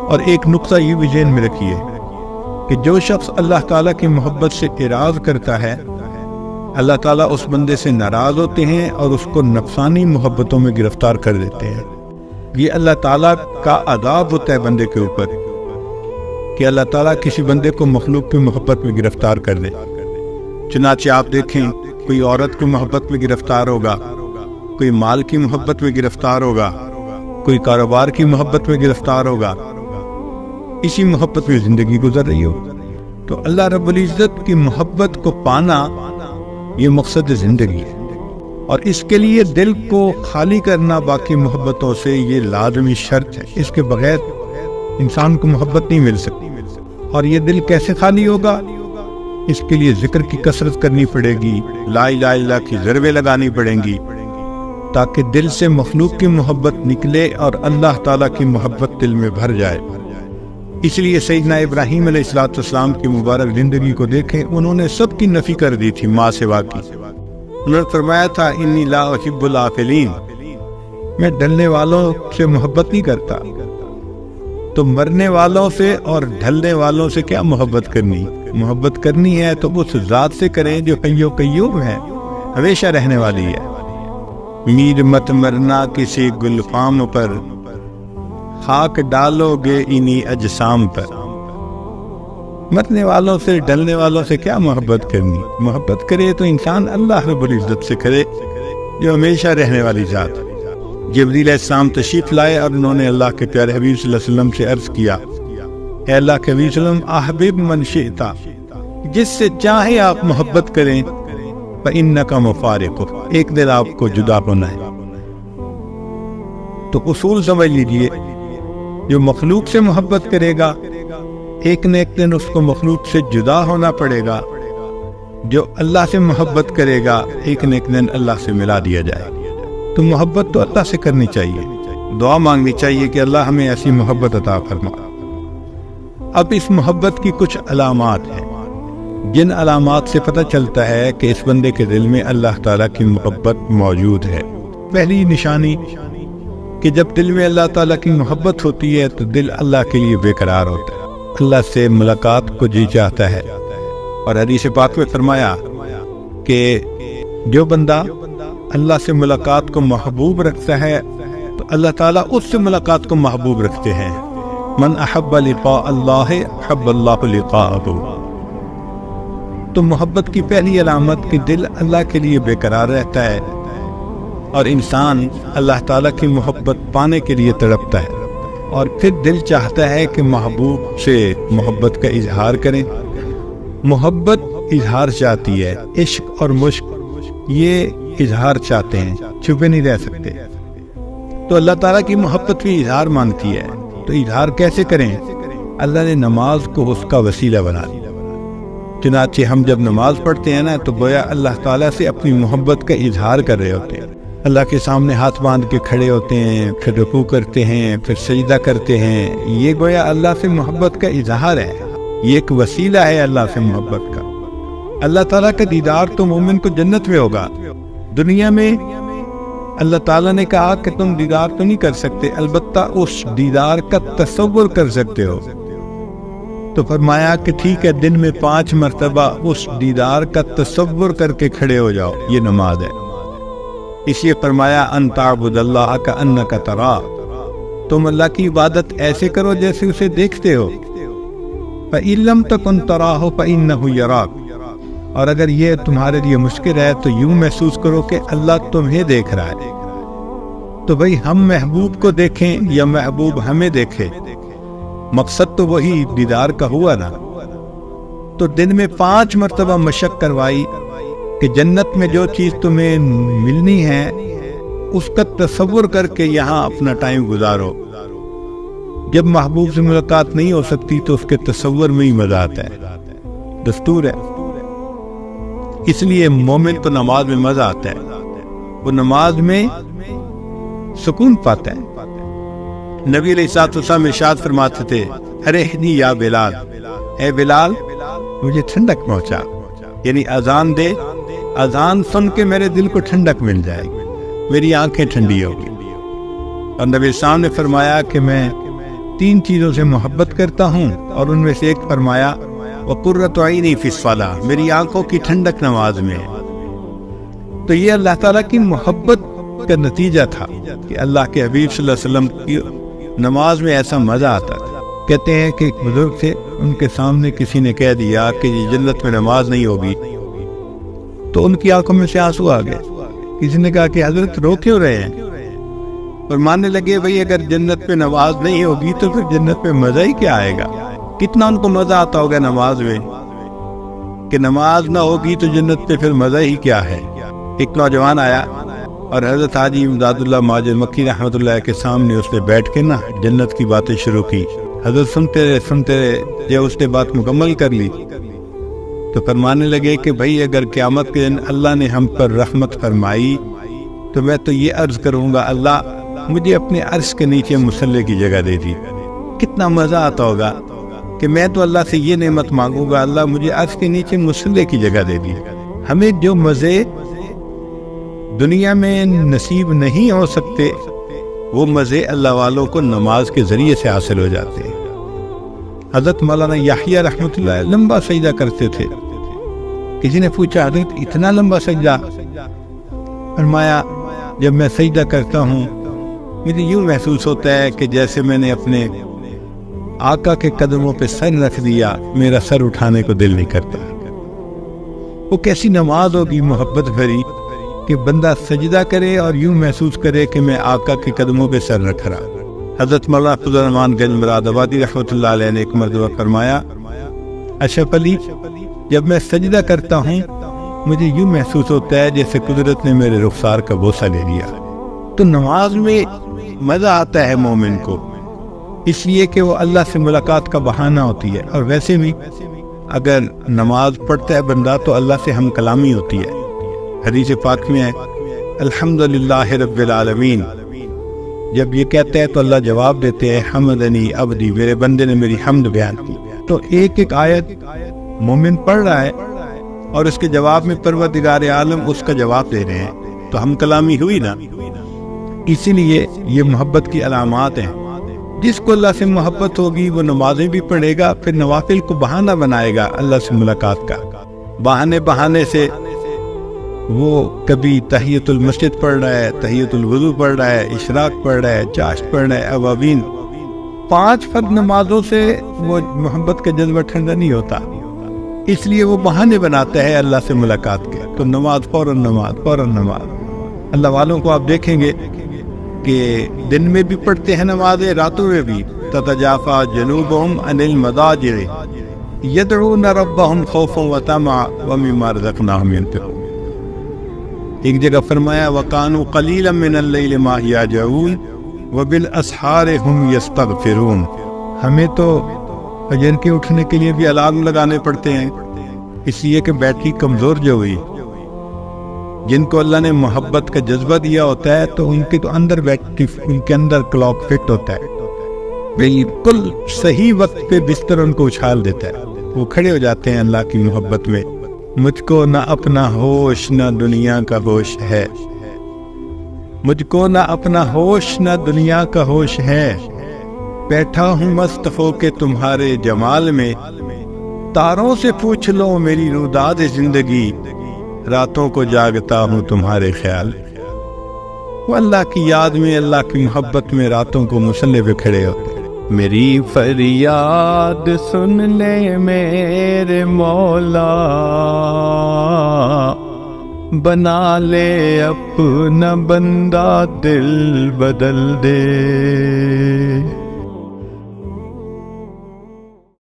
اور ایک نقطہ یہ بھی ذہن میں رکھیے کہ جو شخص اللہ تعالیٰ کی محبت سے اعراض کرتا ہے، اللہ تعالیٰ اس بندے سے ناراض ہوتے ہیں اور اس کو نفسانی محبتوں میں گرفتار کر دیتے ہیں۔ یہ اللہ تعالیٰ کا عذاب ہوتا ہے بندے کے اوپر کہ اللہ تعالیٰ کسی بندے کو مخلوق کی محبت میں گرفتار کر دے۔ چنانچہ آپ دیکھیں، کوئی عورت کی محبت میں گرفتار ہوگا، کوئی مال کی محبت میں گرفتار ہوگا، کوئی کاروبار کی محبت میں گرفتار ہوگا، اسی محبت میں زندگی گزر رہی ہو۔ تو اللہ رب العزت کی محبت کو پانا یہ مقصد زندگی ہے، اور اس کے لیے دل کو خالی کرنا باقی محبتوں سے یہ لازمی شرط ہے۔ اس کے بغیر انسان کو محبت نہیں مل سکتی۔ اور یہ دل کیسے خالی ہوگا؟ اس کے لیے ذکر کی کثرت کرنی پڑے گی، لا الہ الا اللہ کی ضربیں لگانی پڑیں گی، تاکہ دل سے مخلوق کی محبت نکلے اور اللہ تعالیٰ کی محبت دل میں بھر جائے۔ اس لیے سیدنا ابراہیم علیہ السلام کی مبارک زندگی کو دیکھیں، انہوں نے سب کی نفی کر دی تھی ماں سوا کی۔ انہوں نے فرمایا تھا انی لا احب العافلین، میں ڈھلنے والوں سے محبت نہیں کرتا۔ تو مرنے والوں سے اور ڈھلنے والوں سے کیا محبت کرنی؟ محبت کرنی ہے تو اس ذات سے کریں جو حی و قیوم ہے، ہمیشہ رہنے والی ہے۔ میر مت مرنا کسی گلفام پر، خاک ڈالو گے انہی اجسام پر۔ مرنے والوں سے ڈلنے والوں سے کیا محبت کرنی؟ محبت کرے تو انسان اللہ رب العزت سے کرے جو ہمیشہ رہنے والی ذات ہے۔ جبریل علیہ السلام تشریف لائے اور انہوں نے اللہ کے پیارے حبیب صلی اللہ علیہ وسلم سے عرض کیا، اے اللہ کے حبیب صلی اللہ علیہ وسلم، احبب من شئتا، جس سے چاہے آپ محبت کریں، فإنک مفارق، ایک دن آپ کو جدا ہونا ہے۔ تو اصول سمجھ لیجئے، جو مخلوق سے محبت کرے گا ایک نہ ایک دن اس کو مخلوق سے جدا ہونا پڑے گا، جو اللہ سے محبت کرے گا ایک نہ ایک دن اللہ سے ملا دیا جائے۔ تو محبت تو اللہ سے کرنی چاہیے، دعا مانگنی چاہیے کہ اللہ ہمیں ایسی محبت عطا فرما۔ اب اس محبت کی کچھ علامات ہیں، جن علامات سے پتہ چلتا ہے کہ اس بندے کے دل میں اللہ تعالیٰ کی محبت موجود ہے۔ پہلی نشانی کہ جب دل میں اللہ تعالیٰ کی محبت ہوتی ہے تو دل اللہ کے لیے بے قرار ہوتا ہے، اللہ سے ملاقات کو جی چاہتا ہے۔ اور حدیث پاک میں فرمایا کہ جو بندہ اللہ سے ملاقات کو محبوب رکھتا ہے تو اللہ تعالیٰ اس سے ملاقات کو محبوب رکھتے ہیں۔ من احب لقاء اللہ احب اللہ لقاءہ۔ تو محبت کی پہلی علامت کہ دل اللہ کے لیے بے قرار رہتا ہے، اور انسان اللہ تعالیٰ کی محبت پانے کے لیے تڑپتا ہے، اور پھر دل چاہتا ہے کہ محبوب سے محبت کا اظہار کریں۔ محبت اظہار چاہتی ہے، عشق اور مشق یہ اظہار چاہتے ہیں، چھپے نہیں رہ سکتے۔ تو اللہ تعالیٰ کی محبت بھی اظہار مانگتی ہے، تو اظہار کیسے کریں؟ اللہ نے نماز کو اس کا وسیلہ بنا دیا۔ چنانچہ ہم جب نماز پڑھتے ہیں نا تو گویا اللہ تعالیٰ سے اپنی محبت کا اظہار کر رہے ہوتے ہیں، اللہ کے سامنے ہاتھ باندھ کے کھڑے ہوتے ہیں، پھر رکوع کرتے ہیں، پھر سجدہ کرتے ہیں۔ یہ گویا اللہ سے محبت کا اظہار ہے، یہ ایک وسیلہ ہے اللہ سے محبت کا۔ اللہ تعالیٰ کا دیدار تو مومن کو جنت میں ہوگا۔ دنیا میں اللہ تعالیٰ نے کہا کہ تم دیدار تو نہیں کر سکتے، البتہ اس دیدار کا تصور کر سکتے ہو۔ تو فرمایا کہ ٹھیک ہے، دن میں 5 مرتبہ اس دیدار کا تصور کر کے کھڑے ہو جاؤ، یہ نماز ہے۔ اس لیے فرمایا ان تعبد اللہ کأنک تراہ، تم اللہ کی عبادت ایسے کرو جیسے اسے دیکھتے ہو۔ فإن لم تکن تراہ فإنہ یراک، اور اگر یہ تمہارے لیے مشکل ہے تو یوں محسوس کرو کہ اللہ تمہیں دیکھ رہا ہے۔ تو بھئی ہم محبوب کو دیکھیں یا محبوب ہمیں دیکھے، مقصد تو وہی دیدار کا ہوا نا۔ تو دن میں 5 مرتبہ مشق کروائی کہ جنت میں جو چیز تمہیں ملنی ہے اس کا تصور کر کے یہاں اپنا ٹائم گزارو۔ جب محبوب سے ملاقات نہیں ہو سکتی تو اس کے تصور میں ہی مزہ آتا ہے، دستور ہے۔ اس لیے مومن کو نماز میں مزہ آتا ہے، وہ نماز میں سکون پاتا ہے۔ نبی علیہ الصلوۃ والسلام ارشاد فرماتے تھے، ارحنی یا بلال، اے بلال مجھے ٹھنڈک پہنچا، یعنی اذان دے، اذان سن کے میرے دل کو ٹھنڈک مل جائے گی، میری آنکھیں ٹھنڈی ہوگی۔ اور نبی صاحب نے فرمایا کہ میں 3 چیزوں سے محبت کرتا ہوں، اور ان میں سے ایک فرمایا وَقُرَّةُ عَيْنِي فِي الصَّلَاةِ، میری آنکھوں کی ٹھنڈک نماز میں ہے۔ تو یہ اللہ تعالیٰ کی محبت کا نتیجہ تھا کہ اللہ کے حبیب صلی اللہ علیہ وسلم کی نماز میں ایسا مزہ آتا تھا۔ کہتے ہیں کہ ایک بزرگ تھے، ان کے سامنے کسی نے کہہ دیا کہ یہ جنت میں نماز نہیں ہوگی، تو ان کی آنکھوں میں سے آنسو آ گئے۔ کسی نے کہا کہ حضرت رو کیوں رہے ہیں؟ اور ماننے لگے بھئی اگر جنت میں نماز نہیں ہوگی تو پھر جنت میں مزہ ہی کیا آئے گا؟ کتنا ان کو مزہ آتا ہوگا نماز میں، کہ نماز نہ ہوگی تو جنت پہ پھر مزہ ہی کیا ہے۔ ایک نوجوان آیا اور حضرت حاجی امداد اللہ ماجد مکی رحمۃ اللہ کے سامنے اس نے بیٹھ کے نا جنت کی باتیں شروع کی۔ حضرت سنتے رہے، جب اس نے بات مکمل کر لی تو فرمانے لگے کہ بھئی اگر قیامت کے دن اللہ نے ہم پر رحمت فرمائی تو میں تو یہ عرض کروں گا اللہ مجھے اپنے عرش کے نیچے مصلی کی جگہ دے دی۔ کتنا مزہ آتا ہوگا کہ میں تو اللہ سے یہ نعمت مانگوں گا اللہ مجھے عرش کے نیچے مصلی کی جگہ دے دی۔ ہمیں جو مزے دنیا میں نصیب نہیں ہو سکتے وہ مزے اللہ والوں کو نماز کے ذریعے سے حاصل ہو جاتے ہیں۔ حضرت مولانا یحییٰ رحمۃ اللہ لمبا سجدہ کرتے تھے۔ کسی نے پوچھا حضرت اتنا لمبا سجدہ؟ فرمایا جب میں سجدہ کرتا ہوں مجھے یوں محسوس ہوتا ہے کہ جیسے میں نے اپنے آقا کے قدموں پہ سر رکھ دیا، میرا سر اٹھانے کو دل نہیں کرتا۔ وہ کیسی نماز ہوگی محبت بھری کہ بندہ سجدہ کرے اور یوں محسوس کرے کہ میں آقا کے قدموں پہ سر رکھ رہا۔ حضرت مولانا فضل الرحمان گنج مراد آبادی رحمۃ اللہ علیہ نے ایک مرتبہ فرمایا اشرف علی جب میں سجدہ کرتا ہوں مجھے یوں محسوس ہوتا ہے جیسے قدرت نے میرے رخسار کا بوسہ لے لیا۔ تو نماز میں مزہ آتا ہے مومن کو، اس لیے کہ وہ اللہ سے ملاقات کا بہانہ ہوتی ہے، اور ویسے بھی اگر نماز پڑھتا ہے بندہ تو اللہ سے ہم کلامی ہوتی ہے۔ حدیث پاک میں ہے الحمدللہ رب العالمین، جب یہ کہتے ہیں تو اللہ جواب دیتے ہیں حمدنی عبدی، میرے بندے نے میری حمد بیان کی۔ تو ایک ایک آیت مومن پڑھ رہا ہے اور اس کے جواب میں پروردگار عالم اس کا جواب دے رہے ہیں، تو ہم کلامی ہوئی نا۔ اسی لیے یہ محبت کی علامات ہیں۔ جس کو اللہ سے محبت ہوگی وہ نمازیں بھی پڑھے گا، پھر نوافل کو بہانہ بنائے گا اللہ سے ملاقات کا۔ بہانے سے وہ کبھی تحیۃ المسجد پڑھ رہا ہے، تحیۃ الوضو پڑھ رہا ہے، اشراق پڑھ رہا ہے، چاشت پڑھ رہا ہے، اوابین۔ 5 فرض نمازوں سے وہ محبت کا جذبہ ٹھنڈا نہیں ہوتا، اس لیے وہ بہانے بناتا ہے اللہ سے ملاقات کے۔ تو نماز فوراً نماز۔ اللہ والوں کو آپ دیکھیں گے کہ دن میں بھی پڑھتے ہیں نمازیں، راتوں میں بھی۔ تتجافا جنوبہم عن المضاجع یدعون ربہم خوفا وطمعا ومما رزقناہم ينفقون۔ ایک جگہ فرمایا وَقَانُوا قَلِيلًا مِّنَ اللَّيْلِ مَا يَهْجَعُونَ وَبِالْأَسْحَارِ هُمْ يَسْتَغْفِرُونَ۔ ہمیں تو فجر کے اٹھنے کے لیے بھی الارم لگانے پڑتے ہیں، اس لیے کہ بیٹری کمزور جو ہوئی۔ جن کو اللہ نے محبت کا جذبہ دیا ہوتا ہے تو ان کے تو اندر بیٹری، ان کے اندر کلاک فٹ ہوتا ہے، بالکل صحیح وقت پہ بستر ان کو اچھال دیتا ہے، وہ کھڑے ہو جاتے ہیں اللہ کی محبت میں۔ مجھ کو نہ اپنا ہوش نہ دنیا کا ہوش ہے، مجھ کو نہ اپنا ہوش نہ دنیا کا ہوش ہے، بیٹھا ہوں مست ہو کے تمہارے جمال میں، تاروں سے پوچھ لو میری روداد زندگی، راتوں کو جاگتا ہوں تمہارے خیال۔ وہ اللہ کی یاد میں، اللہ کی محبت میں راتوں کو مصلی پہ کھڑے ہوتے۔ میری فریاد سن لے میرے مولا، بنا لے اپنا بندہ دل بدل دے۔